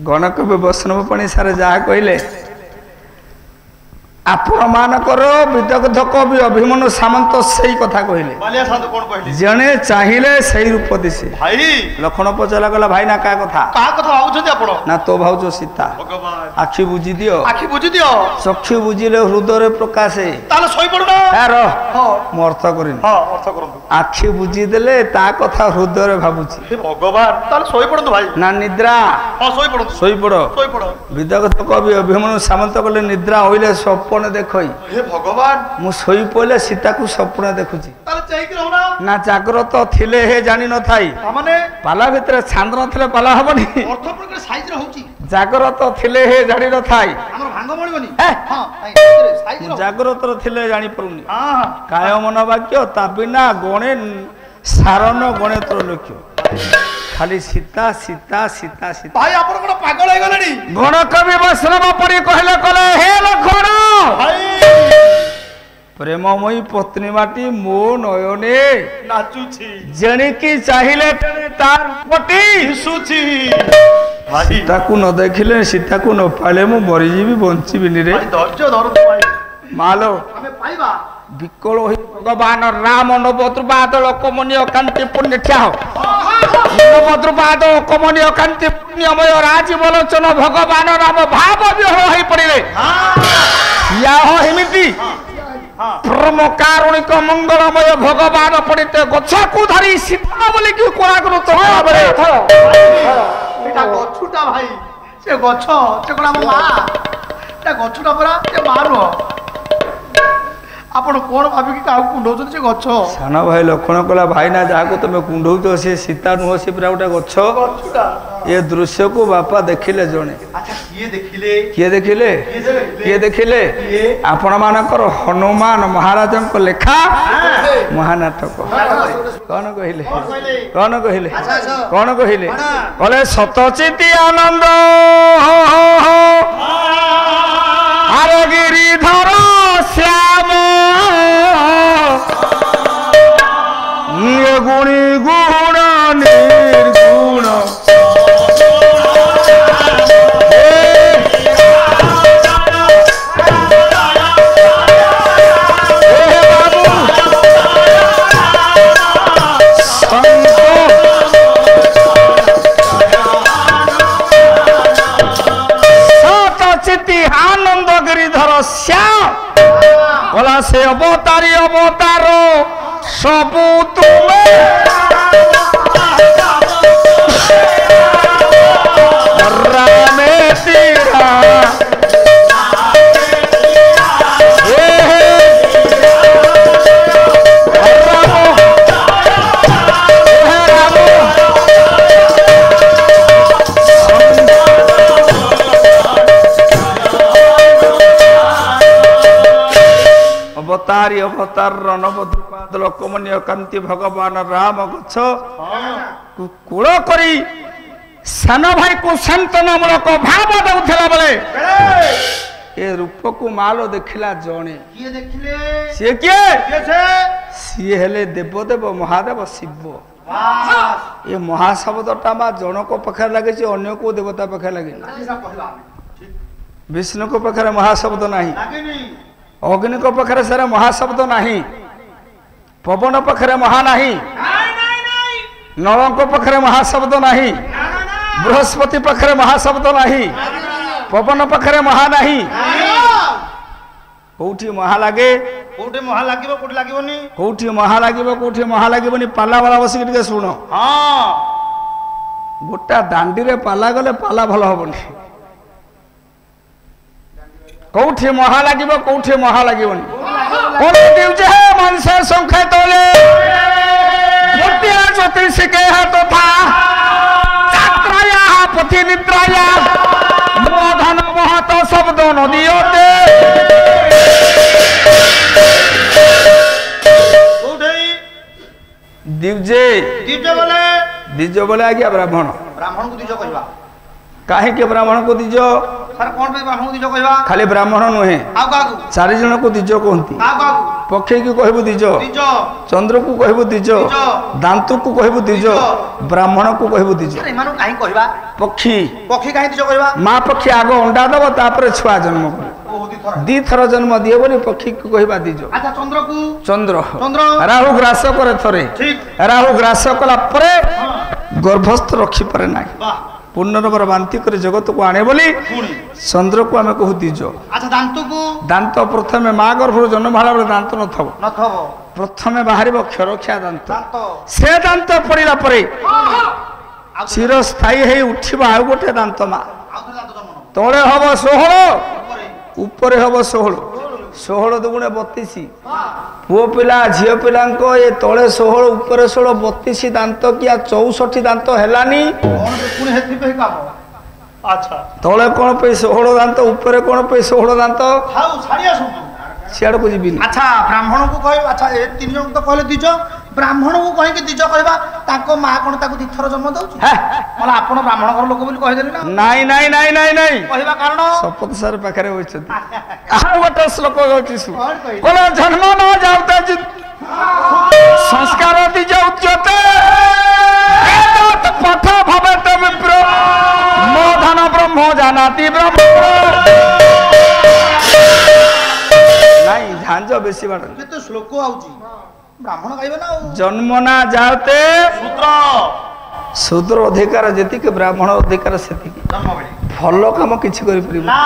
गणकवि वैष्णव पाणी सारे जहाँ कहले आपण मानकर विदग्ध कवि अभिमन्यु सामंत से कथा कहले जने चाहिए सही रूप दिशे भाई लक्षण पचरा गला भाई ना का कथा ना तो भाउज सीता आखि बुझी दियो चक्षु बुझिले हृदय प्रकाश अर्थ कर आखि बुझी देले ता कथा हृदय भावुची भगवान ना निद्रा शोपड़ विदग्ध कवि अभिमन्यु सामंत कले निद्रा होइले स्वप्न देख भगवान मु सोई पड़े सीता को स्वप्न देखुची ना जाग्रत थिले हे जानी न थाई पाला भितर छांद न थिले पाला हबनी जाग्रत थिले हे जानी न थाई जाग्रत थिले जानी परुनी काय मन वाक्य ता बिना गणे सारण गणे त्रैलोक्य खाली सीता सीता सीता सीता भाई आपण कोन पागल हे गलनी गणकवि वैष्णव परी कहले कले हे लखण प्रेममयी पत्नी माटी मो नयने नाचुची जणी की चाहिए तार पटी दिसुची सीता को न देखिले सीता को न पाले मु मरी जीवी बंचीबिनी रे धैर्य धरतु भाई मालो हमें पाइबा विकल होई भगवान राम नवद्रुपाद लोकमनीय कांति पुण्य ठ्या हो नवद्रुपाद लोकमनीय कांति पुण्यमय राजीव लोचन भगवान राम भाव विहल होई पड़िले या हो हिमिति परम कारुणिक मंगलमय भगवान पड़िते गछ को धरी सीता बोली कि कोरा को तो बरे एटा गछुटा भाई से गछ से कोना मा एटा गछुटा परा से मारो आपण कोन भाबी कि काउ कुंडौ से गछ साना भाई लक्षण कला भाई ना जाको तुम कुंडौ तो से सीता नुह से पूरा गोटे गछुटा ये दृश्य को बापा देखिले जणे अच्छा किए देखिले आपण मानकर हनुमान महाराज को लेखा महानाटक कौन कहले कहले सतचिति आनंद आरे गिरिधर श्याम गुणी गुण निर्गुण आनंद गिरिधर श्याम बोला से अवतारी अवतार सबू तुमे रामे तीरा अवतारी अवतार नवद्रुपाद लोकमनीय कांति भगवान राम गछ कूल करी सान भाई को सांत्वनामूलक भाव दउथला बेले ए रूप को मालो देखिला जणे सी सी हेले देवदेव महादेव शिव ये महाशब्दटा मा जनक पाखे लगे अन्य को देवता पाखे लगे विष्णु को पाखे महाशब्द नहीं अग्नि को पाखे सारे महाशब्द नहीं पवन पाखे महा नहीं नल को पाखे महाशब्द नहीं बृहस्पति पाखे महाशब्द नहीं पवन पाखे महा नहीं कौटी महा लगे कोठे महा लागिबो कोठे लागिबोनी कौटी महा लागिबो कौटी महा लागिबोनी पाला वाला बसिक टिके सुनो हां गोटा दांडी रे पाला गले पाला भलो होबनी कौठी महा लागिबो कौठी महा लागिबोनी कोन दिउजे मनसे संख्या तोले मोटिया ज्योतिष के हाथ था छात्राया पति निद्राया मोधन महत शब्द नदियोते दिव्य बोले आज्ञा ब्राह्मण को दिजो कहबा काहे के ब्राह्मण को दिजो ସାର୍ କଣ ପାଇଁ ବ୍ରାହ୍ମଣକୁ ଦିଜ କହିବା? ଖାଲି ବ୍ରାହ୍ମଣ ନୁହେଁ, ଆଉ କାହାକୁ? 4 ଜଣକୁ ଦିଜ କହନ୍ତି। କାହାକୁ? ପକ୍ଷୀକୁ କହିବୁ ଦିଜ, ଦିଜ, ଚନ୍ଦ୍ରକୁ କହିବୁ ଦିଜ, ଦାନ୍ତକୁ କହିବୁ ଦିଜ, ବ୍ରାହ୍ମଣକୁ କହିବୁ ଦିଜ। ସାର୍ ଏମାନଙ୍କୁ କାହିଁ କହିବା? ପକ୍ଷୀ ପକ୍ଷୀ କାହିଁ ଦିଜ କହିବା? ମା ପକ୍ଷୀ ଆଗ ଅଣ୍ଡା ଦବ, ତାପରେ ଛୁଆ ଜନ୍ମ କରିବ। ଓହୋ, ଦିଥର। 2 ଥର ଜନ୍ମ ଦିଏ ବୋଲି ପକ୍ଷୀକୁ କହିବା ଦିଜ। ଆଚ୍ଛା ଚନ୍ଦ୍ରକୁ? ଚନ୍ଦ୍ର ଚନ୍ଦ୍ର ରାହୁ ଗ୍ରାସ କରେ ଥରେ, ଠିକ। ରାହୁ ଗ୍ରାସ କଲା ପରେ ଗର୍ଭସ୍ଥ ରଖିପାରେ ନାହିଁ, ବାহ, ପୂର୍ଣ୍ଣରବର ବାନ୍ତି କରି ଜଗତକୁ ଆଣେ ବୋଲି ପୁଣି। ଚନ୍ଦ୍ରକୁ ଆମେ କହୁ ଦିଜ। ଆଚ୍ଛା ଦାନ୍ତକୁ? ଦାନ୍ତ ପ୍ରଥମେ ମା ଗର୍ଭରୁ ଜନ୍ମ ହେଲା ବେଳେ ଦାନ୍ତ ନଥିବ, ନଥବ। ପ୍ରଥମେ ବାହାରିବ କ୍ଷରଖିଆ ଦାନ୍ତ। ଦାନ୍ତ। ସେ ଦାନ୍ତ ପଡ଼ିଲା ପରେ ଆଉ ଚିରସ୍ଥାୟୀ ହେଇ ଉଠିବ ଆଉ ଗୋଟେ ଦାନ୍ତ ମା। ଆଉ ଥରେ ଦାନ୍ତ ଜନ୍ମ ନବ। ତଳେ ହବ 16, ଉପରେ। ଉପରେ ହବ 16, 16 ଦୁଗୁଣେ 32। ପୁଅ ପିଲା ଝିଅ ପିଲାଙ୍କ ଏ ତଳେ 16 ଉପରେ 16 32 ଦାନ୍ତ କିଆ 64 ଦାନ୍ତ ହେଲାନି। କଣ ପାଇଁ ପୁଣି ହେଥିପାଇଁ କାମ? ଆଚ୍ଛା ତଳେ କଣ ପାଇଁ 16 ଦାନ୍ତ, ଉପରେ କଣ ପାଇଁ 16 ଦାନ୍ତ, ଥାଉ ଛାଡ଼ି ଆସନ୍ତୁ। ସିଆଡ଼କୁ ଯିବିନି। ଆଚ୍ଛା ବ୍ରାହ୍ମଣକୁ କହିବା। ଆଚ୍ଛା ଏ 3 ଜଣଙ୍କୁ ତ କହିଲେ ଦିଜ, ବ୍ରାହ୍ମଣକୁ କହିକି ଦିଜ କହିବା। ତାଙ୍କ ମା କଣ ତାକୁ 2 ଥର ଜନ୍ମ ଦଉଛି? ହେ, ମାନେ ଆପଣ ବ୍ରାହ୍ମଣ ଘର ଲୋକ ବୋଲି କହିଦେଲେ ନା। ନାଇଁ ନାଇଁ ନାଇଁ ନାଇଁ ନାଇଁ, କହିବା କାରଣ? ଶପଥ ସାର୍ ପାଖରେ ବସିଛନ୍ତି। ଆଉ ଗୋଟେ ଶ୍ଲୋକ ଅଛି ଶୁଣ। କଣ କହିଲେ? କହିଲେ ଜନ୍ମ ନ ଯାଉତା ସଂସ୍କାର ଦିଜ ଉଚ୍ଚତେ ପଥ ଭବେତ ବିପ୍ର ମୋଧନ ବ୍ରହ୍ମ ଜାନାତି ବ୍ରହ୍ମ। ନାଇଁ ଝାଞ୍ଜ ବେଶୀ ବାଟ। କେତେ ଶ୍ଲୋକ ଆଉଛି, ବ୍ରାହ୍ମଣ ଗାଇବେ ନା ଆଉ। ଜନ୍ମ ନା ଯାଉତେ ଶୂଦ୍ର ଶୂଦ୍ର ଅଧିକାର ଯେତିକି, ବ୍ରାହ୍ମଣ ଅଧିକାର ସେତିକି। ଜନ୍ମ ବେଳେ ଭଲ କାମ କିଛି କରିପାରିବ ନା।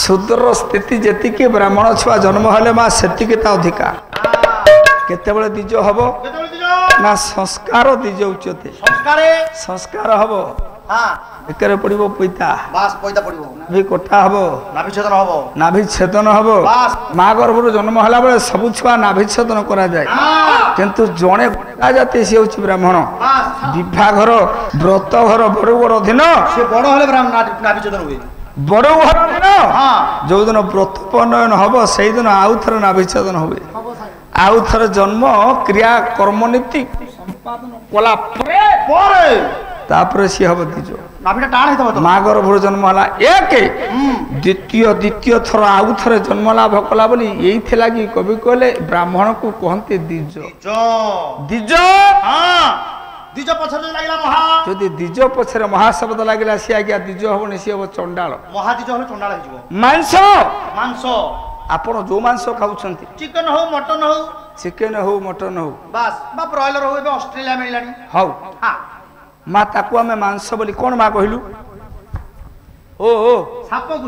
ଶୂଦ୍ରର ସ୍ଥିତି ଯେତିକି, ବ୍ରାହ୍ମଣ ଛୁଆ ଜନ୍ମ ହେଲେ ମା ସେତିକି ତା ଅଧିକାର। କେତେବେଳେ ଦିଜ ହବ କେତେବେଳେ ଦିଜ? ନା ସଂସ୍କାର ଦିଜ ଉଚ୍ଚତେ। ସଂସ୍କାରେ ସଂସ୍କାର ହବ, ହଁ ଏକରେ ପଡିବ ପଇତା, ବାସ୍ ପଇତା ପଡିବ, ନାଭି କଟା ହବ, ନାଭିଚ୍ଛେଦନ ହବ। ନାଭି ଛେଦନ ହବ। ବାସ୍। ମା ଗର୍ଭରୁ ଜନ୍ମ ହେଲା ବେଳେ ସବୁ ଛୁଆ ନାଭି ଛେଦନ କରାଯାଏ, କିନ୍ତୁ ଜଣେ ଜାତି ସିଏ ହଉଛି ବ୍ରାହ୍ମଣ। ବାସ୍। ବିଭାଘର ବ୍ରତ ଘର ବଡ ବଡ ଦିନ, ସେ ବଡ ହେଲେ ନାଭିଚ୍ଛେଦନ ହୁଏ। ବଡ ଘର ଦିନ ହଁ ଯୋଉଦିନ ବ୍ରତ ପ୍ରଣୟନ ହବ ସେଇଦିନ ଆଉ ଥରେ ନାଭିଚ୍ଛେଦନ ହୁଏ। ଆଉ ଥରେ ଜନ୍ମ କ୍ରିୟା କର୍ମନୀତି ସମ୍ପାଦନ କଲା ପରେ ତାପରେ ସିଏ ହବ ଦିଜ। ନାଭିଟା ଟାଣ ହେଇଥିବ ତ। ମା ଗର୍ଭରୁ ଜନ୍ମ ହେଲା 1, ଦ୍ୱିତୀୟ ଥର ଆଉ ଥରେ ଜନ୍ମ ଲାଭ କଲା ବୋଲି ଏଇଥିଲାଗି କବି କହିଲେ ବ୍ରାହ୍ମଣକୁ କହନ୍ତି ଦିଜ। ଦିଜ ହଁ ଦିଜ ପଛରେ ଲାଗିଲା ମହା। ଯଦି ଦିଜ ପଛରେ ମହାଶବ୍ଦ ଲାଗିଲା ସିଏ ଆଜ୍ଞା ଦିଜ ହବନି, ସିଏ ହବ ଚଣ୍ଡାଳ। ମହାଦିଜ ହେଲେ ଚଣ୍ଡାଳ ହେଇଯିବ। ମାଂସ, ମାଂସ ଆପଣ ଯୋଉ ମାଂସ ଖାଉଛନ୍ତି, ଚିକେନ ହଉ ମଟନ ହଉ, ଚିକେନ ହଉ ମଟନ ହଉ, ବାସ୍ ବା ବ୍ରଏଲର ହଉ, ଏବେ ଅଷ୍ଟ୍ରେଲିଆ ମିଳିଲାଣି। ହଉ ହଁ ମା ତାକୁ ଆମେ ମାଂସ ବୋଲି କଣ ମା କହିଲୁ? ଓ ସାପକୁ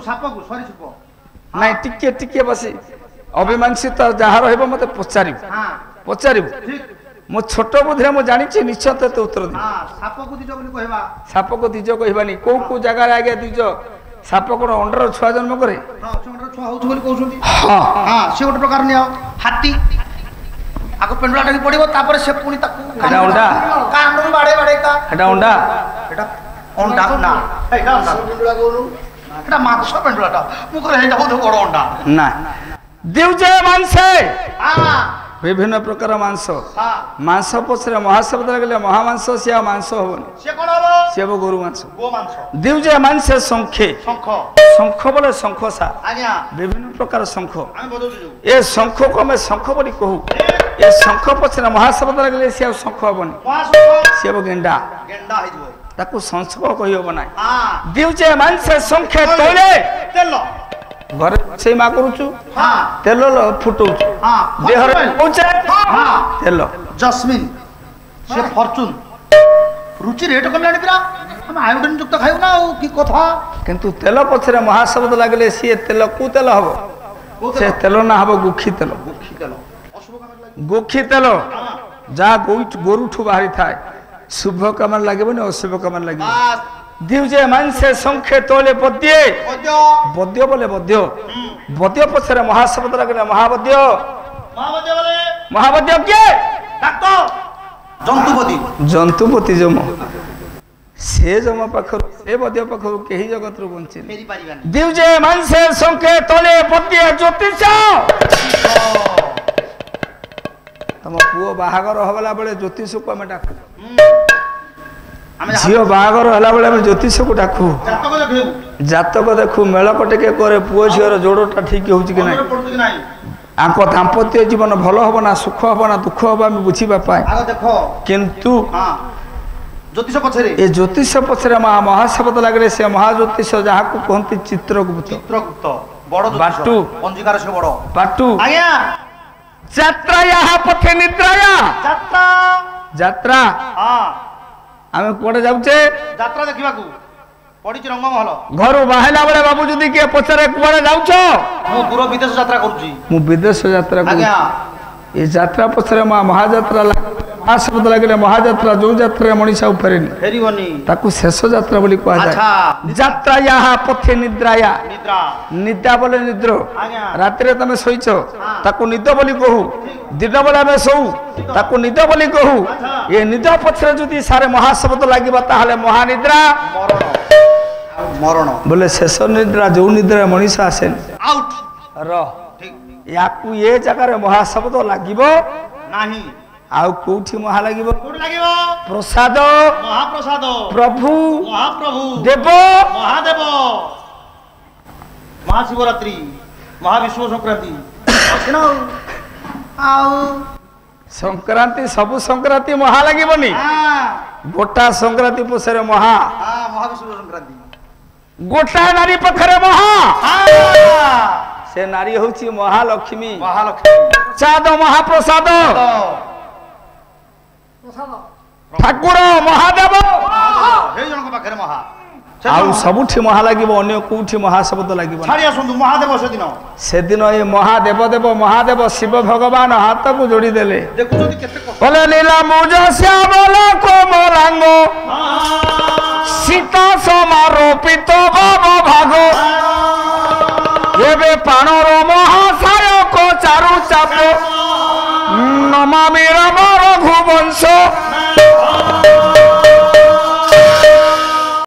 ସରୀସୃପ। ନାଇଁ ଟିକେ ଟିକେ ବସି ଅଭିମାଂସିତ ଯାହା ରହିବ ମତେ ପଚାରିବୁ, ହଁ ପଚାରିବୁ। ଠିକ। ମୁଁ ଛୋଟ ବୁଦ୍ଧିରେ ମୁଁ ଜାଣିଛି, ନିଶ୍ଚୟ ତତେ ଉତ୍ତର ଦେବି। ହଁ ସାପକୁ ଦିଜ ବୋଲି କହିବା। ସାପକୁ ଦିଜ କହିବାନି। କୋଉ କୋଉ ଜାଗାରେ ଆଜ୍ଞା ଦିଜ? ସାପ କଣ ଅଣ୍ଡର ଛୁଆ ଜନ୍ମ କରେ? ହଁ ଛୁଆଙ୍କର ଛୁଆ ହଉଛି ବୋଲି କହୁଛନ୍ତି। ହଁ ହଁ ସେ ଗୋଟେ ପ୍ରକାର ନିଅ। ହାତୀ ଆଗ ପେଣ୍ଡୁଳା ଟାକି ପଡିବ, ତାପରେ ସେ ପୁଣି ତାକୁ ଏଟା ଅଣ୍ଡା? କାଣ୍ଡରୁ ବାଡେଇ କା ଏଟା ଅଣ୍ଡା? ଏଟା ଅଣ୍ଡା ନା, ଏଇଟା ଅଣ୍ଡା ପେଣ୍ଡୁଳା କହୁନୁ। ଏଟା ମାଛ ପେଣ୍ଡୁଳାଟା। ମୁଁ କହିଲି ହେଇଟା ବହୁତ ବଡ ଅଣ୍ଡା। ନା ଦିଉଜେ ମାଂସେ, ହଁ ବିଭିନ୍ନ ପ୍ରକାର ମାଂସ। ହଁ ମାଂସ ପଛରେ ମହାଶବ୍ଦ ଲାଗିଲେ ମହାମାଂସ, ସିଏ ଆଉ ମାଂସ ହବନି, ସେ କଣ ହବ? ସିଏ ହବ ଗୋରୁ ମାଂସ। ଗୋ ମାଂସ। ଦିଉଜେ ମାଂସେ ଶଙ୍ଖେ, ଶଙ୍ଖ। ଶଙ୍ଖ ବୋଲେ ଶଙ୍ଖ ସା, ଆଜ୍ଞା ବିଭିନ୍ନ ପ୍ରକାର ଶଙ୍ଖ। ଆମେ ବଦଳୁଛୁ ଯୋଉ। ଏ ଶଙ୍ଖକୁ ଆମେ ଶଙ୍ଖ ବୋଲି କହୁ। ଏ ଶଙ୍ଖ ପଛରେ ମହାଶବ୍ଦ ଲାଗିଲେ ସିଏ ଆଉ ଶଙ୍ଖ ହବନି, ମହାଶଙ୍ଖ ସିଏ ହବ ଗେଣ୍ଡା। ଗେଣ୍ଡା ହେଇଯିବ। ତାକୁ ସଂସ୍କ କହିହବ ନାହିଁ। ହଁ ଦିଉଜେ ମାଂସେ ଶଙ୍ଖେ ତୈଳେ, ତେଲ। ଘରେ ସେଇ ମା କରୁଛୁ, ହଁ ତେଲ ଫୁଟଉଛୁ, ହଁ ଦେହରେ ପକଉଛେ ହଁ ତେଲ। ଜସ୍ମିନ, ସେ ଫରଚୁନ। ରୁଚି ରେଟ୍ କମିଲାଣି ପୁରା। ଆମେ ଆୟୋଡିନ ଯୁକ୍ତ ଖାଇବୁ ନା, ଆଉ କି କଥା। କିନ୍ତୁ ତେଲ ପଛରେ ମହାଶବ୍ଦ ଲାଗିଲେ ସିଏ ତେଲ କୋଉ ତେଲ ହବ? ସେ ତେଲ ନା ହବ ଗୁଖି ତେଲ। ଗୋଖି ତେଲ ଅଶୁଭ କାମରେ ଲାଗିବ। ଗୁଖି ତେଲ ଯାହା ଗୋରୁଠୁ ବାହାରି ଥାଏ, ଶୁଭ କାମରେ ଲାଗିବନି, ଅଶୁଭ କାମରେ ଲାଗିବ। ବାସ୍ ଦିଉଜେ ମାଂସେ ଶଙ୍ଖେ ତୈଳେ ବଦ୍ୟେ, ବଦ୍ୟ। ବଦ୍ୟ ବୋଲେ ବଦ୍ୟ। ବଦ୍ୟ ପଛରେ ମହାଶବ୍ଦ ଲାଗିଲେ ମହାବଦ୍ୟ। ମହାବଦ୍ୟ ବୋଲେ ମହାବଦ୍ୟ କିଏ? ଡାକ୍ତର ଜନ୍ତୁପତି। ଜନ୍ତୁପତି ଯମ। ସେ ଯମ ପାଖରୁ, ସେ ବଦ୍ୟ ପାଖରୁ କେହି ଜଗତରୁ ବଞ୍ଚିନି। ଫେରି ପାରିବାନି। ଦିଉଜେ ମାଂସେ ଶଙ୍ଖେ ତୈଳେ ବଦ୍ୟେ ଜ୍ୟୋତିଷ। ତମ ପୁଅ ବାହାଘର ହବଲା ବେଳେ ଜ୍ୟୋତିଷକୁ ଆମେ ଡାକୁ। ଝିଅ ବାହାଘର ହେଲା ବେଳେ ଆମେ ଜ୍ୟୋତିଷକୁ ଡାକୁ ଜାତକ ଦେଖିବୁ ଜାତକ ଦେଖୁ ମେଳକ ଟିକେ କରେ ପୁଅ ଝିଅର ଯୋଡ଼ଟା ଠିକ ହେଉଛି କି ନାହିଁ ପଡୁଛି କି ନାହିଁ ଆଙ୍କ ଦାମ୍ପତ୍ୟ ଜୀବନ ଭଲ ହବ ନା ସୁଖ ହବ ନା ଦୁଃଖ ହବ ଆମେ ବୁଝିବା ପାଇଁ ଆଗ ଦେଖ କିନ୍ତୁ ହଁ ଜ୍ୟୋତିଷ ପଛରେ ଏ ଜ୍ୟୋତିଷ ପଛରେ ମହାଶପଥ ଲାଗିଲେ ସେ ମହାଜ୍ୟୋତିଷ ଯାହାକୁ କୁହନ୍ତି ଚିତ୍ରଗୁପ୍ତ ଚିତ୍ରଗୁପ୍ତ ବଡ ବାଟୁ। ପଞ୍ଜିକାର ସେ ବଡ ପାଟୁ ଆଜ୍ଞା ଯାତ୍ରା ପଥେ ନିଦ୍ରାୟା ଯାତ୍ରା ଯାତ୍ରା ହଁ ଆମେ କୁଆଡେ ଯାଉଛେ ଯାତ୍ରା ଦେଖିବାକୁ ପଡିଛି ରଙ୍ଗମହଲ ଘରୁ ବାହାରିଲା ବେଳେ ବାବୁ ଯଦି କିଏ ପଚାରେ କୁଆଡେ ଯାଉଛ ମୁଁ ଦୂର ବିଦେଶ ଯାତ୍ରା କରୁଛି ମୁଁ ବିଦେଶ ଯାତ୍ରା କରୁଛି ଆଜ୍ଞା ଏ ଯାତ୍ରା ପଛରେ ମହାଯାତ୍ରା ମହାଶବ୍ଦ ଲାଗିଲେ ମହାଯାତ୍ରା ଯୋଉ ଯାତ୍ରାରେ ମଣିଷ ଆଉ ଫେରେନି ଫେରିବନି ତାକୁ ଶେଷ ଯାତ୍ରା ବୋଲି କୁହାଯାଏ ଆଚ୍ଛା ଯାତ୍ରା ପଥେ ନିଦ୍ରାୟା ନିଦ୍ରା ନିଦା ବୋଲେ ନିଦ୍ର ଆଜ୍ଞା ରାତିରେ ତମେ ଶୋଇଛ ତାକୁ ନିଦ ବୋଲି କହୁ ଦିନ ବେଳେ ଆମେ ଶୋଉ ତାକୁ ନିଦ ବୋଲି କହୁ ଏ ନିଦ ପଛରେ ଯଦି ସାରେ ମହାଶବ୍ଦ ଲାଗିବ ତାହେଲେ ମହାନିଦ୍ରା ମରଣ ବୋଲେ ଶେଷ ନିଦ୍ରା ଯୋଉ ନିଦ୍ରାରେ ମଣିଷ ଆସେନି ଆଉଟ ଠିକ ୟାକୁ ଏ ଜାଗାରେ ମହାଶବ୍ଦ ଲାଗିବ ନାହିଁ ଆଉ କୋଉଠି ମହା ଲାଗିବ କୋଉଠି ଲାଗିବ ପ୍ରସାଦ ମହାପ୍ରସାଦ ପ୍ରଭୁ ମହାପ୍ରଭୁ ଦେବ ମହାଦେବ ମହାଶିବରାତ୍ରି ମହାବିଶ୍ୱ ସଂକ୍ରାନ୍ତି ଅଛି ନା ଆଉ ସଂକ୍ରାନ୍ତି ସବୁ ସଂକ୍ରାନ୍ତି ମହା ଲାଗିବନି ଗୋଟା ସଂକ୍ରାନ୍ତି ପଛରେ ମହା ମହାବିଶ୍ୱ ସଂକ୍ରାନ୍ତି ଗୋଟା ନାରୀ ପାଖରେ ମହା ସେ ନାରୀ ହଉଛି ମହାଲକ୍ଷ୍ମୀ ମହାଲକ୍ଷ୍ମୀ ଚାঁଦ ମହାପ୍ରସାଦ ଠାକୁର ମହାଦେବ ହେଇ ଜଣଙ୍କ ପାଖରେ ମହା ଆଉ ସବୁଠି ମହା ଲାଗିବ ଅନ୍ୟ କୋଉଠି ମହାଶବ୍ଦ ଲାଗିବ ଛାଡି ଆସନ୍ତୁ ମହାଦେବ ସେଦିନ ଏ ମହାଦେବ ଦେବ ମହାଦେବ ଶିବ ଭଗବାନ ହାତକୁ ଯୋଡ଼ିଦେଲେ ଦେଖୁଛନ୍ତି କେତେ କଷ୍ଟ ବୋଲେ লীলা মুজ শ্যামল কোমলাঙ্গ সীতা সমারোপিত